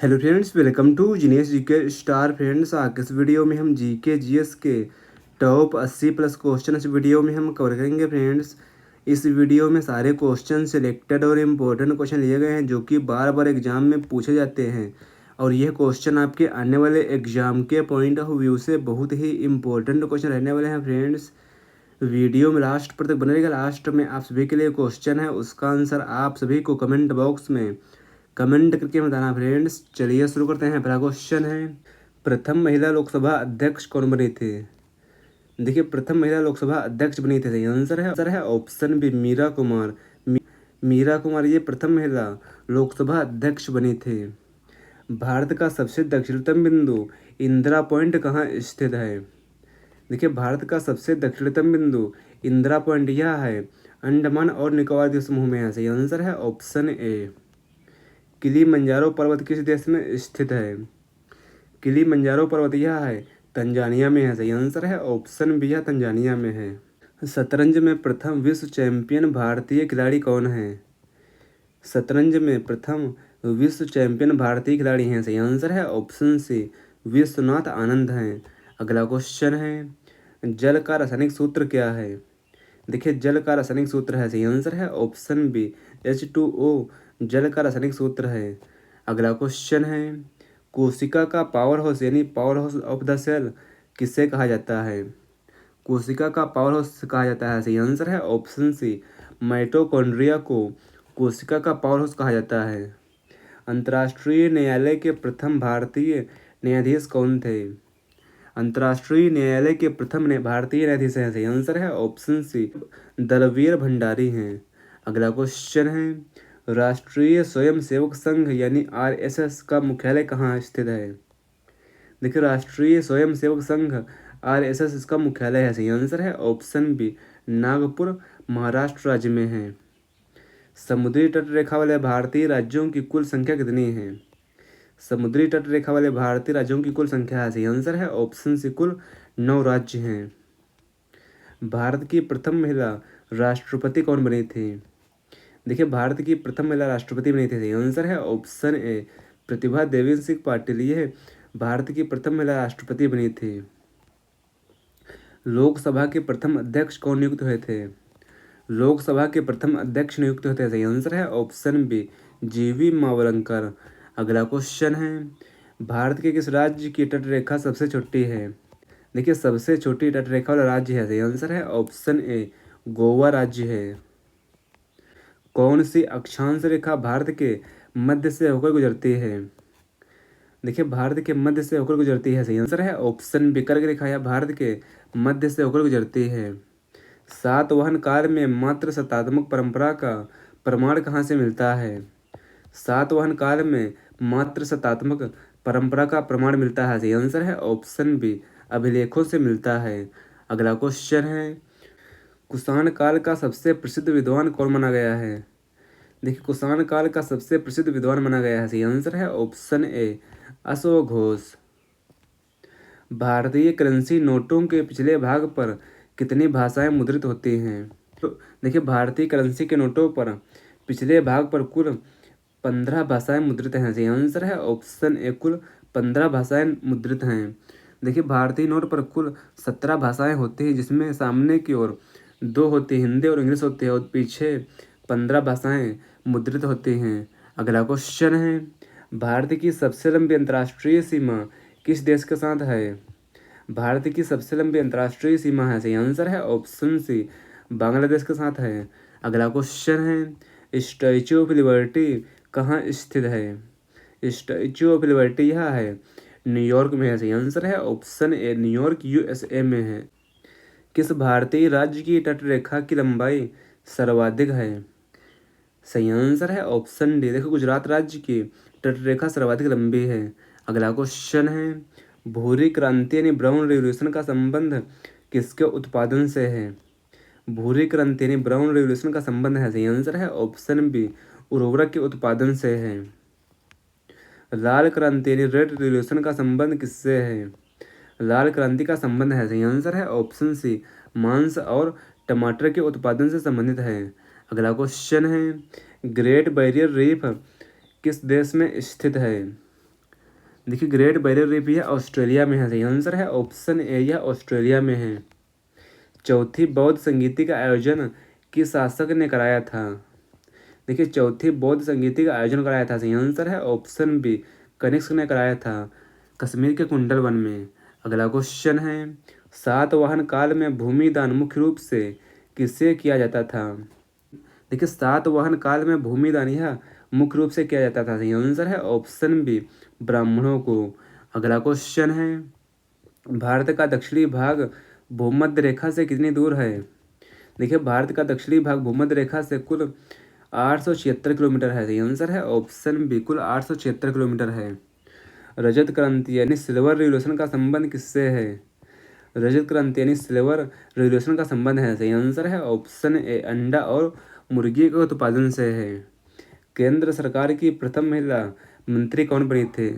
Hello friends, welcome to genius GK star. Friends, आज के इस वीडियो में हम जीके जीएस के टॉप 80 प्लस क्वेश्चन इस वीडियो में हम कवर करेंगे। फ्रेंड्स, इस वीडियो में सारे क्वेश्चन सिलेक्टेड और इम्पोर्टेंट क्वेश्चन लिए गए हैं जो कि बार बार एग्जाम में पूछे जाते हैं और यह क्वेश्चन आपके आने वाले एग्जाम के पॉइंट ऑफ व्यू से बहुत ही इम्पोर्टेंट क्वेश्चन रहने वाले हैं। फ्रेंड्स, वीडियो में लास्ट पर तक बने रहेगा। लास्ट में आप सभी के लिए क्वेश्चन है, उसका आंसर आप सभी को कमेंट बॉक्स में कमेंट करके बताना। फ्रेंड्स, चलिए शुरू करते हैं। पहला क्वेश्चन है, प्रथम महिला लोकसभा अध्यक्ष कौन बनी थी? देखिए, प्रथम महिला लोकसभा अध्यक्ष बनी थी। सही आंसर है ऑप्शन बी, मीरा कुमार। मीरा कुमार ये प्रथम महिला लोकसभा अध्यक्ष बनी थी। भारत का सबसे दक्षिणतम बिंदु इंदिरा पॉइंट कहाँ स्थित है? देखिए, भारत का सबसे दक्षिणतम बिंदु इंदिरा पॉइंट यह है अंडमान और निकोबार द्वीप समूह में है। सही आंसर है ऑप्शन ए। किलिमंजारो पर्वत किस देश में स्थित है? किलिमंजारो पर्वत यह है तंजानिया में है। सही आंसर है ऑप्शन बी, तंजानिया में है। शतरंज में प्रथम विश्व चैंपियन भारतीय खिलाड़ी कौन है? शतरंज में प्रथम विश्व चैंपियन भारतीय खिलाड़ी हैं। सही आंसर है ऑप्शन सी, विश्वनाथ आनंद हैं। अगला क्वेश्चन है, जल का रासायनिक सूत्र क्या है? देखिए, जल का रासायनिक सूत्र है। सही आंसर है ऑप्शन बी, H2O जल का रासायनिक सूत्र है। अगला क्वेश्चन है, कोशिका का पावर हाउस यानी power house of the cell किसे कहा जाता है? कोशिका का पावर हाउस कहा जाता है। सही आंसर है ऑप्शन सी, माइटोकॉन्ड्रिया को कोशिका का पावर हाउस कहा जाता है। अंतर्राष्ट्रीय न्यायालय के प्रथम भारतीय न्यायाधीश कौन थे? अंतर्राष्ट्रीय न्यायालय के प्रथम भारतीय न्यायाधीश हैं। सही आंसर है ऑप्शन सी, दलवीर भंडारी हैं। अगला क्वेश्चन है, राष्ट्रीय स्वयंसेवक संघ यानी आरएसएस का मुख्यालय कहाँ स्थित है? देखिए, राष्ट्रीय स्वयंसेवक संघ आरएसएस इसका मुख्यालय है। सही आंसर है ऑप्शन बी, नागपुर महाराष्ट्र राज्य में है। समुद्री तट रेखा वाले भारतीय राज्यों की कुल संख्या कितनी है? समुद्री तट रेखा वाले भारतीय राज्यों की कुल संख्या है। सही आंसर है ऑप्शन सी, कुल 9 राज्य हैं। भारत की प्रथम महिला राष्ट्रपति कौन बनी थी? देखिए, भारत की प्रथम महिला राष्ट्रपति बनी थी। सही आंसर है ऑप्शन ए, प्रतिभा देवी सिंह पाटिल ये भारत की प्रथम महिला राष्ट्रपति बनी थी। लोकसभा के प्रथम अध्यक्ष कौन नियुक्त हुए थे? लोकसभा के प्रथम अध्यक्ष नियुक्त हुए थे। सही आंसर है ऑप्शन बी, जीवी मावलंकर। अगला क्वेश्चन है, भारत के किस राज्य की तट रेखा सबसे छोटी है? देखिए, सबसे छोटी तट रेखा वाला राज्य है। सही आंसर है ऑप्शन ए, गोवा राज्य है। कौन सी अक्षांश रेखा भारत के मध्य से होकर गुजरती है? देखिए, भारत के मध्य से होकर गुजरती है। सही आंसर है ऑप्शन बी, कर्क रेखा या भारत के मध्य से होकर गुजरती है। सातवाहन काल में मात्र सत्तात्मक परंपरा का प्रमाण कहाँ से मिलता है? सातवाहन काल में मात्र सत्तात्मक परंपरा का प्रमाण मिलता है। सही आंसर है ऑप्शन बी, अभिलेखों से मिलता है। अगला क्वेश्चन है, कुषाण काल का सबसे प्रसिद्ध विद्वान कौन माना गया है? देखिए, कुषाण काल का सबसे प्रसिद्ध विद्वान माना गया है। सही आंसर है ऑप्शन ए, अशोक घोष। भारतीय करेंसी नोटों के पिछले भाग पर कितनी भाषाएं मुद्रित होती हैं? तो देखिए, भारतीय करेंसी के नोटों पर पिछले भाग पर कुल 15 भाषाएं मुद्रित हैं। सही आंसर है ऑप्शन ए, कुल 15 भाषाएं मुद्रित हैं। देखिए, भारतीय नोट पर कुल 17 भाषाएं होती हैं, जिसमें सामने की ओर 2 होती है, हिंदी और इंग्लिश होती है, और पीछे 15 भाषाएं मुद्रित होती हैं। अगला क्वेश्चन है, भारत की सबसे लंबी अंतर्राष्ट्रीय सीमा किस देश के साथ है? भारत की सबसे लंबी अंतर्राष्ट्रीय सीमा है। सही आंसर है ऑप्शन सी, बांग्लादेश के साथ है। अगला क्वेश्चन है, स्टैच्यू ऑफ लिबर्टी कहाँ स्थित है? स्टैच्यू ऑफ लिबर्टी यह है न्यूयॉर्क में है। सही आंसर है ऑप्शन ए, न्यूयॉर्क यूएसए में है। किस भारतीय राज्य की तट रेखा की लंबाई सर्वाधिक है? सही आंसर है ऑप्शन डी, देखो गुजरात राज्य की तट रेखा सर्वाधिक लंबी है। अगला क्वेश्चन है, भूरी क्रांति यानी ब्राउन रेवोल्यूशन का संबंध किसके उत्पादन से है? भूरी क्रांति यानी ब्राउन रेवोल्यूशन का संबंध है। सही आंसर है ऑप्शन बी, उर्वरक के उत्पादन से है। लाल क्रांति यानी रेड रेवोल्यूशन का संबंध किससे है? लाल क्रांति का संबंध है। सही आंसर है ऑप्शन सी, मांस और टमाटर के उत्पादन से संबंधित है। अगला क्वेश्चन है, ग्रेट बैरियर रीफ किस देश में स्थित है? देखिए ग्रेट बैरियर रीफ यह ऑस्ट्रेलिया में है, सही आंसर है ऑप्शन ए, यह ऑस्ट्रेलिया में है। चौथी बौद्ध संगीति का आयोजन किस शासक ने कराया था? देखिए चौथी बौद्ध संगीति का आयोजन कराया था, सही आंसर है ऑप्शन बी, कनिष्क ने कराया था कश्मीर के कुंडल वन में। अगला क्वेश्चन है, सातवाहन काल में भूमि दान मुख्य रूप से किससे किया जाता था? देखिए सातवाहन काल में भूमि दान यह मुख्य रूप से किया जाता था, सही आंसर है ऑप्शन बी, ब्राह्मणों को। अगला क्वेश्चन है, भारत का दक्षिणी भाग भूमध्य रेखा से कितनी दूर है? देखिए भारत का दक्षिणी भाग भूमध्य रेखा से कुल 876 किलोमीटर है, सही आंसर है ऑप्शन बी, कुल 876 किलोमीटर है। रजत क्रांति यानी सिल्वर रिवॉल्यूशन का संबंध किससे है? रजत क्रांति यानी सिल्वर रिवॉल्यूशन का संबंध है, सही आंसर है ऑप्शन ए, अंडा और मुर्गी के उत्पादन से है। केंद्र सरकार की प्रथम महिला मंत्री कौन बनी थे?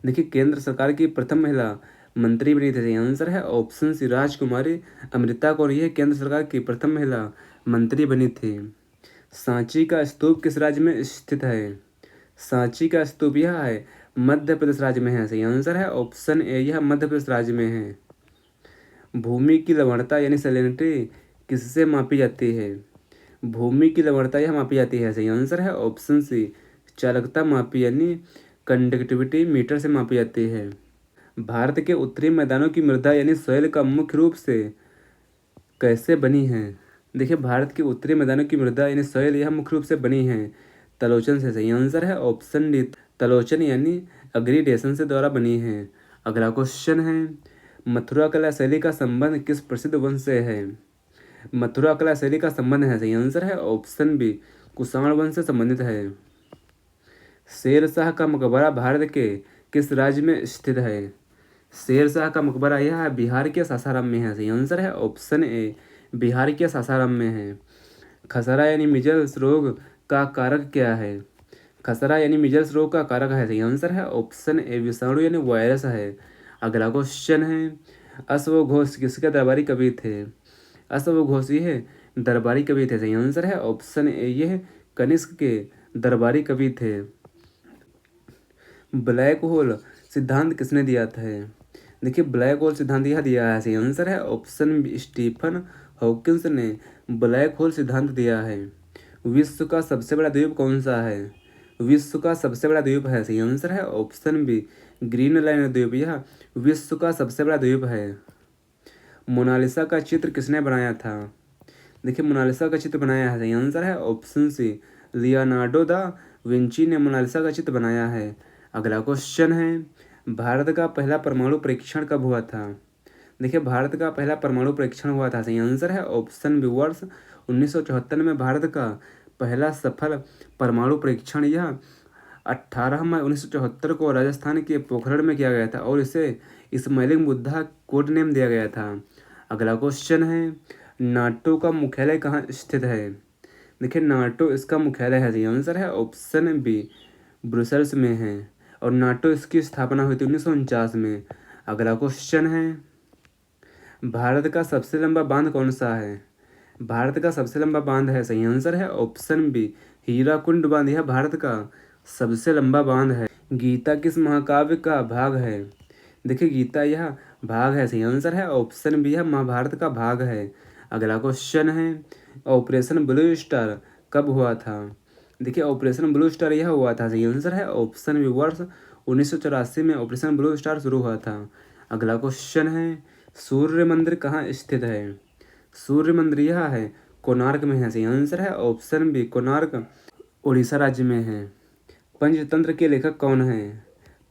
देखिए केंद्र सरकार की प्रथम महिला मंत्री बनी थी, सही आंसर है ऑप्शन सी, राजकुमारी अमृता कौर, यह केंद्र सरकार की प्रथम महिला मंत्री बनी थी। सांची का स्तूप किस राज्य में स्थित है? सांची का स्तूप यह है मध्य प्रदेश राज्य में है, सही आंसर है ऑप्शन ए, यह मध्य प्रदेश राज्य में है। भूमि की लवणता यानी सैलिनिटी किससे मापी जाती है? भूमि की लवणता यह मापी जाती है, सही आंसर है ऑप्शन सी, चालकता मापी यानी कंडक्टिविटी मीटर से मापी जाती है। भारत के उत्तरी मैदानों की मृदा यानी सॉइल का मुख्य रूप से कैसे बनी है? देखिए भारत के उत्तरी मैदानों की मृदा यानी सॉइल यह मुख्य रूप से बनी है तलोचन से, सही आंसर है ऑप्शन डी, तलोचन यानी अग्रीडेशन से द्वारा बनी है। अगला क्वेश्चन है, मथुरा कला शैली का संबंध किस प्रसिद्ध वंश से है? मथुरा कला शैली का संबंध है, सही आंसर है ऑप्शन बी, कुषाण वंश से संबंधित है। शेर शाह का मकबरा भारत के किस राज्य में स्थित है? शेर शाह का मकबरा यह है बिहार के सासाराम में है, सही आंसर है ऑप्शन ए, बिहार के सासाराम में है। खसरा यानी मिजल्स रोग का कारक क्या है? खसरा यानी मिजल्स रोग का कारक है, सही आंसर है ऑप्शन ए, विषाणु यानी वायरस है। अगला क्वेश्चन है, अश्वघोष किसके दरबारी कवि थे? अश्वघोष यह दरबारी कवि थे, सही आंसर है ऑप्शन ए, यह कनिष्क के दरबारी कवि थे। ब्लैक होल सिद्धांत किसने दिया था? देखिए ब्लैक होल सिद्धांत यह दिया है, सही आंसर है ऑप्शन बी, स्टीफन हॉकिंस ने ब्लैक होल सिद्धांत दिया है। विश्व का सबसे बड़ा द्वीप कौन सा है? विश्व का सबसे बड़ा द्वीप है, सही आंसर है ऑप्शन बी, ग्रीनलैंड द्वीप यह विश्व का सबसे बड़ा द्वीप है। मोनालिसा का चित्र किसने बनाया था? देखिए मोनालिसा का चित्र बनाया है, सही आंसर है option C, Leonardo da Vinci ने मोनालिसा का चित्र बनाया है। अगला क्वेश्चन है, भारत का पहला परमाणु परीक्षण कब हुआ था? देखिए भारत का पहला परमाणु परीक्षण हुआ था, सही आंसर है ऑप्शन बी, वर्ष 1974 में भारत का पहला सफल परमाणु परीक्षण यह 18 मई 1974 को राजस्थान के पोखरण में किया गया था और इसे इस्माइलिंग बुद्धा कोड नेम दिया गया था। अगला क्वेश्चन है, नाटो का मुख्यालय कहाँ स्थित है? देखिए नाटो इसका मुख्यालय है, सही आंसर है ऑप्शन बी, ब्रुसेल्स में है और नाटो इसकी स्थापना हुई थी 1949 में। अगला क्वेश्चन है, भारत का सबसे लंबा बांध कौन सा है? भारत का सबसे लंबा बांध है, सही आंसर है ऑप्शन बी, हीराकुंड बांध यह भारत का सबसे लंबा बांध है। गीता किस महाकाव्य का भाग है? देखिए गीता यह भाग है, सही आंसर है ऑप्शन बी, यह महाभारत का भाग है। अगला क्वेश्चन है, ऑपरेशन ब्लू स्टार कब हुआ था? देखिए ऑपरेशन ब्लू स्टार यह हुआ था, सही आंसर है ऑप्शन बी, वर्ष 1984 में ऑपरेशन ब्लू स्टार शुरू हुआ था। अगला क्वेश्चन है, सूर्य मंदिर कहाँ स्थित है? सूर्य मंदिर यह है कोणार्क में है, सही आंसर है ऑप्शन बी, कोणार्क उड़ीसा राज्य में है। पंचतंत्र के लेखक कौन है?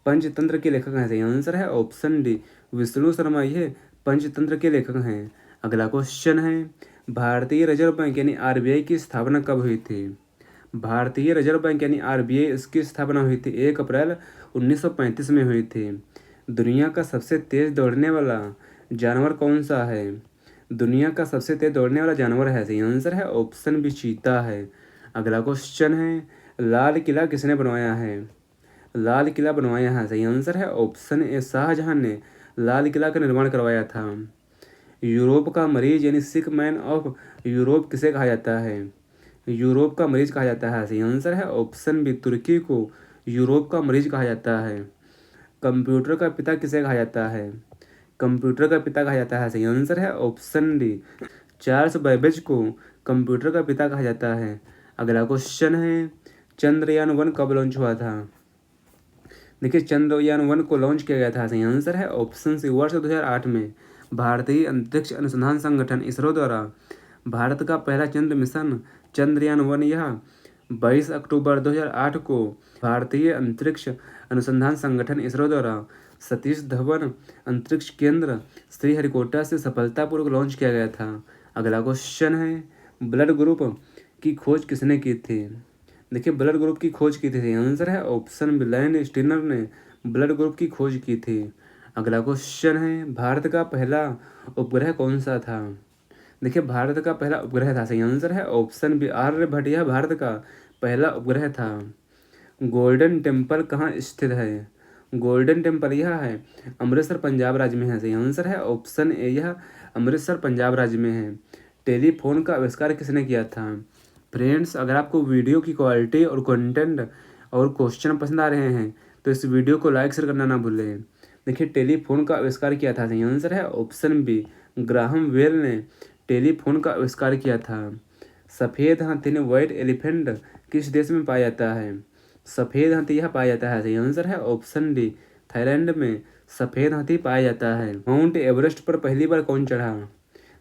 पंचतंत्र के लेखक हैं, सही आंसर है ऑप्शन डी, विष्णु शर्मा, ये पंचतंत्र के लेखक हैं। अगला क्वेश्चन है, भारतीय रिजर्व बैंक यानी आरबीआई की स्थापना कब हुई थी? भारतीय रिजर्व बैंक यानी आरबीआई इसकी स्थापना हुई थी 1 अप्रैल 1935 में हुई थी। दुनिया का सबसे तेज दौड़ने वाला जानवर कौन सा है? दुनिया का सबसे तेज दौड़ने वाला जानवर है, सही आंसर है ऑप्शन बी, चीता है। अगला क्वेश्चन है, लाल किला किसने बनवाया है? लाल किला बनवाया है, सही आंसर है ऑप्शन ए, शाहजहां ने लाल किला का निर्माण करवाया था। यूरोप का मरीज यानी सिक मैन ऑफ यूरोप किसे कहा जाता है? यूरोप का मरीज कहा जाता है, सही आंसर है ऑप्शन बी, तुर्की को यूरोप का मरीज कहा जाता है। कंप्यूटर का पिता किसे कहा जाता है? कंप्यूटर का पिता कहा जाता है, सही आंसर है ऑप्शन डी, चार्ल्स बेबेज को कंप्यूटर का पिता कहा जाता है। अगला क्वेश्चन है, चंद्रयान 1 कब लॉन्च हुआ था? देखिए चंद्रयान 1 को लॉन्च किया गया था, सही आंसर है ऑप्शन सी, वर्ष 2008 में भारतीय अंतरिक्ष अनुसंधान संगठन इसरो द्वारा भारत का पहला चंद्र मिशन चंद्रयान 1 यह 22 अक्टूबर 2008 को भारतीय अंतरिक्ष अनुसंधान संगठन इसरो द्वारा सतीश धवन अंतरिक्ष केंद्र श्रीहरिकोटा से सफलतापूर्वक लॉन्च किया गया था। अगला क्वेश्चन है, ब्लड ग्रुप की खोज किसने की थी? देखिए ब्लड ग्रुप की खोज की थी, आंसर है ऑप्शन बी, लैन स्टीनर ने ब्लड ग्रुप की खोज की थी। अगला क्वेश्चन है, भारत का पहला उपग्रह कौन सा था? देखिए भारत का पहला उपग्रह था, सही आंसर है ऑप्शन बी, आर्यभट्ट, यह भारत का पहला उपग्रह था। गोल्डन टेम्पल कहाँ स्थित है? गोल्डन टेम्पल यह है अमृतसर पंजाब राज्य में है, सही आंसर है ऑप्शन ए, यह अमृतसर पंजाब राज्य में है। टेलीफोन का आविष्कार किसने किया था? फ्रेंड्स अगर आपको वीडियो की क्वालिटी और कंटेंट और क्वेश्चन पसंद आ रहे हैं तो इस वीडियो को लाइक शेयर करना ना भूलें। देखिए टेलीफोन का आविष्कार किया था, सही आंसर है ऑप्शन बी, ग्राहम बेल ने टेलीफोन का आविष्कार किया था। सफ़ेद हाथी ने व्हाइट एलिफेंट किस देश में पाया जाता है? सफ़ेद हाथी यह पाया जाता है, सही आंसर है ऑप्शन डी, थाईलैंड में सफ़ेद हाथी पाया जाता है। माउंट एवरेस्ट पर पहली बार कौन चढ़ा?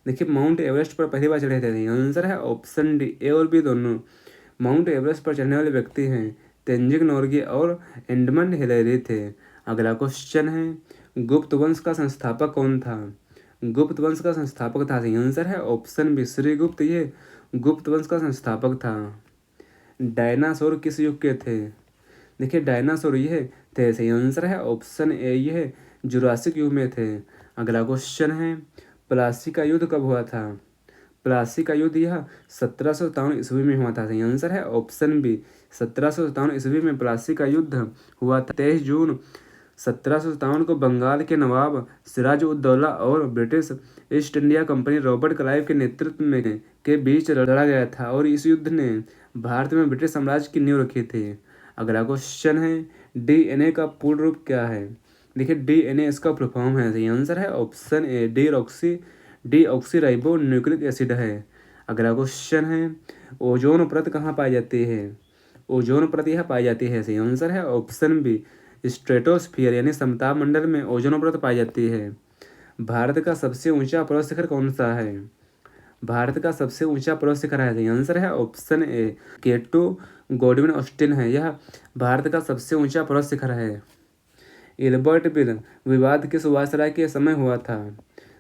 देखिए माउंट एवरेस्ट पर पहली बार चढ़े थे, आंसर है ऑप्शन डी, ए और बी दोनों। माउंट एवरेस्ट पर चढ़ने वाले व्यक्ति हैं तेंजिंग नोर्गे और एडमंड हिलेरी थे। अगला क्वेश्चन है, गुप्त वंश का संस्थापक कौन था? गुप्त वंश का संस्थापक था, सही आंसर है ऑप्शन बी, श्रीगुप्त, ये गुप्त वंश का संस्थापक था। डायनासोर किस युग के थे? देखिए डायनासोर यह थे, सही आंसर है ऑप्शन ए, यह जुरासिक युग में थे। अगला क्वेश्चन है, प्लासी का युद्ध कब हुआ था? प्लासी का युद्ध यह 1757 ईस्वी में हुआ था, सही आंसर है ऑप्शन बी, 1757 ईस्वी में प्लासी का युद्ध हुआ था। 23 जून 1757 को बंगाल के नवाब सिराज उद दौला और British east India company Robert Clive के नेतृत्व में के बीच लड़ा गया था और इस युद्ध ने भारत में ब्रिटिश साम्राज्य की नींव रखी थी। अगला क्वेश्चन है, डीएनए का पूर्ण रूप क्या है? देखिए डीएनए इसका फुल फॉर्म है, सही आंसर है option A, deoxy ribo nucleic acid है। अगला क्वेश्चन है, ओजोन परत कहाँ पाई जाती है? ओजोन परत यह पाई जाती है, सही आंसर है ऑप्शन बी, स्ट्रेटोस्फियर यानी समताप मंडल में ओजोन परत पाई जाती है। भारत का सबसे ऊंचा पर्वत शिखर कौन सा है? भारत का सबसे ऊंचा पर्वत शिखर है, सही आंसर है ऑप्शन ए, केटू गॉडविन ऑस्टिन है, यह भारत का सबसे ऊंचा पर्वत शिखर है। इल्बर्ट बिल विवाद किस वायसराय के समय हुआ था?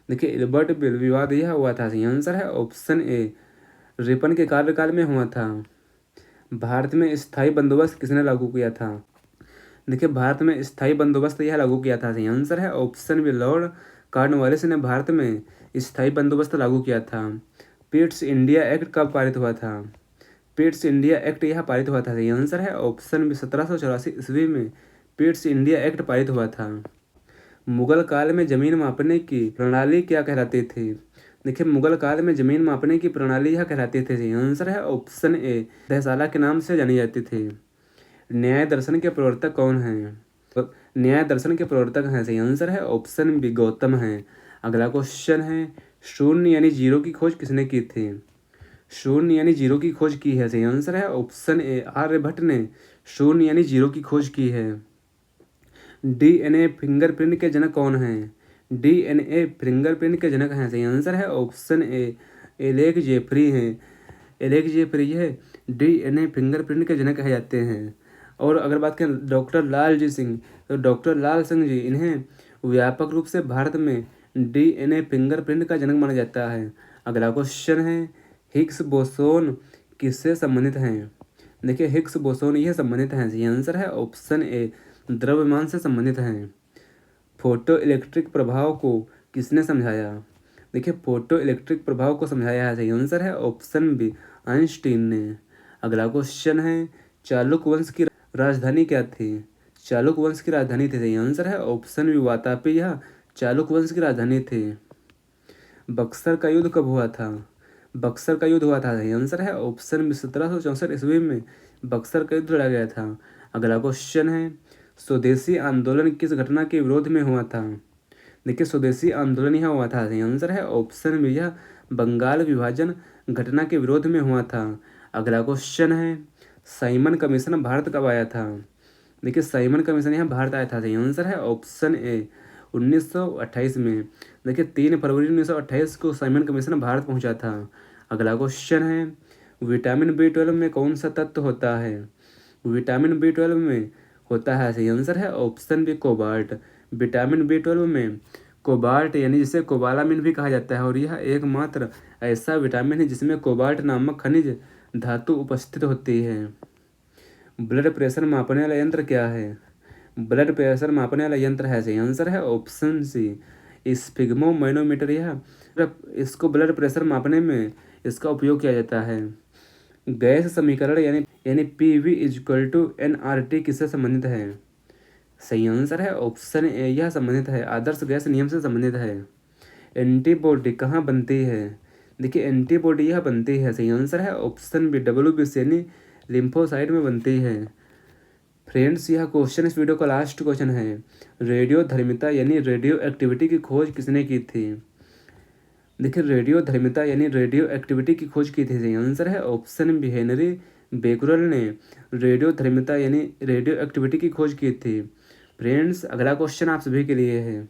देखिए इल्बर्ट बिल विवाद यह हुआ था, सही आंसर है ऑप्शन ए, रिपन के कार्यकाल में हुआ था। भारत में स्थायी बंदोबस्त किसने लागू किया था? देखिए भारत में स्थायी बंदोबस्त यह लागू किया था, सही आंसर है ऑप्शन बी, लॉर्ड कॉर्नवालिस ने भारत में स्थायी बंदोबस्त लागू किया था। पिट्स इंडिया एक्ट कब पारित हुआ था? पिट्स इंडिया एक्ट यह पारित हुआ था, सही आंसर है ऑप्शन बी, 1784 ईस्वी में पिट्स इंडिया एक्ट पारित हुआ था। मुगल काल में जमीन मापने की प्रणाली क्या कहलाती थी? देखिए मुगल काल में जमीन मापने की प्रणाली यह कहलाती थी, सही आंसर है ऑप्शन ए, दहसाला के नाम से जानी जाती थी। न्याय दर्शन के प्रवर्तक कौन हैं? न्याय दर्शन के प्रवर्तक हैं, सही आंसर है ऑप्शन बी, गौतम हैं। अगला क्वेश्चन है, शून्य यानी जीरो की खोज किसने की थी? शून्य यानी जीरो की खोज की है, सही आंसर है ऑप्शन ए, आर्यभट्ट ने शून्य यानी जीरो की खोज की है। डीएनए फिंगरप्रिंट के जनक कौन हैं? डीएनए फिंगरप्रिंट के जनक हैं, सही आंसर है ऑप्शन ए, एलेक जेफरी हैं। एलेक जेफरी यह डीएनए फिंगरप्रिंट के जनक कहे जाते हैं। और अगर बात करें डॉक्टर लाल जी सिंह, तो डॉक्टर लाल सिंह जी, इन्हें व्यापक रूप से भारत में डीएनए फिंगरप्रिंट का जनक माना जाता है। अगला क्वेश्चन है, हिग्स बोसोन किससे संबंधित हैं? देखिए हिग्स बोसोन यह संबंधित हैं, सही आंसर है ऑप्शन ए, द्रव्यमान से संबंधित हैं। फोटो इलेक्ट्रिक प्रभाव को किसने समझाया? देखिए फोटो इलेक्ट्रिक प्रभाव को समझाया है, सही आंसर है ऑप्शन बी, आइंस्टीन ने। अगला क्वेश्चन है, चालुक्य वंश की राजधानी क्या थी? चालुक्य वंश की राजधानी थी, सही आंसर है ऑप्शन बी, वातापी, यह चालुक्य वंश की राजधानी थी। बक्सर का युद्ध कब हुआ था? बक्सर का युद्ध हुआ था, सही आंसर है ऑप्शन बी, 1764 ईस्वी में बक्सर का युद्ध लड़ा गया था। अगला क्वेश्चन है, स्वदेशी आंदोलन किस घटना के विरोध में हुआ था? देखिए स्वदेशी आंदोलन यहाँ हुआ था। सही आंसर है ऑप्शन बी, यह बंगाल विभाजन घटना के विरोध में हुआ था। अगला क्वेश्चन है, साइमन कमीशन भारत कब आया था? देखिए साइमन कमीशन यहाँ भारत आया था। सही आंसर है ऑप्शन ए 1928 में। देखिए 3 फरवरी 1928 को साइमन कमीशन भारत पहुंचा था। अगला क्वेश्चन है, विटामिन B12 में कौन सा तत्व होता है? विटामिन B12 में होता है, सही आंसर है option B cobalt. Vitamin B12 में कोबाल्ट यानी जिसे कोबालामिन भी कहा जाता है, और यह एकमात्र ऐसा विटामिन है जिसमें कोबाल्ट नामक खनिज धातु उपस्थित होती है। ब्लड प्रेशर मापने वाला यंत्र क्या है? ब्लड प्रेशर मापने वाला यंत्र है, सही आंसर है ऑप्शन सी स्फिग्मोमैनोमीटर। यह इसको ब्लड प्रेशर मापने में इसका उपयोग किया जाता है। गैस समीकरण यानी PV=nRT किससे संबंधित है? सही आंसर है ऑप्शन ए, यह संबंधित है आदर्श गैस नियम से संबंधित है। एंटीबॉडी कहाँ बनती है? देखिए एंटीबॉडी यह बनती है, सही आंसर है ऑप्शन बी WBC यानी लिम्फोसाइट में बनती है। फ्रेंड्स यह क्वेश्चन इस वीडियो का लास्ट क्वेश्चन है। रेडियो धर्मिता यानी रेडियो एक्टिविटी की खोज किसने की थी? देखिए रेडियो धर्मिता यानी रेडियो एक्टिविटी की खोज की थी। सही आंसर है ऑप्शन बी हेनरी बेकरल ने रेडियो धर्मिता यानी रेडियो एक्टिविटी की खोज की थी। फ्रेंड्स अगला क्वेश्चन आप सभी के लिए है।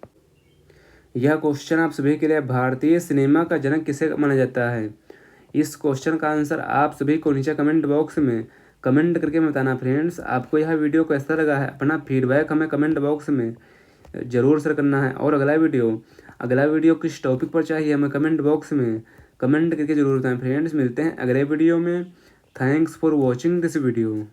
यह क्वेश्चन आप सभी के लिए, भारतीय सिनेमा का जनक किसे माना जाता है? इस क्वेश्चन का आंसर आप सभी को नीचे कमेंट बॉक्स में कमेंट करके बताना। फ्रेंड्स आपको यह वीडियो कैसा लगा है, अपना फीडबैक हमें कमेंट बॉक्स में ज़रूर शेयर करना है। और अगला वीडियो किस टॉपिक पर चाहिए हमें कमेंट बॉक्स में कमेंट करके ज़रूर बताएं। फ्रेंड्स मिलते हैं अगले वीडियो में। Thanks for watching this video.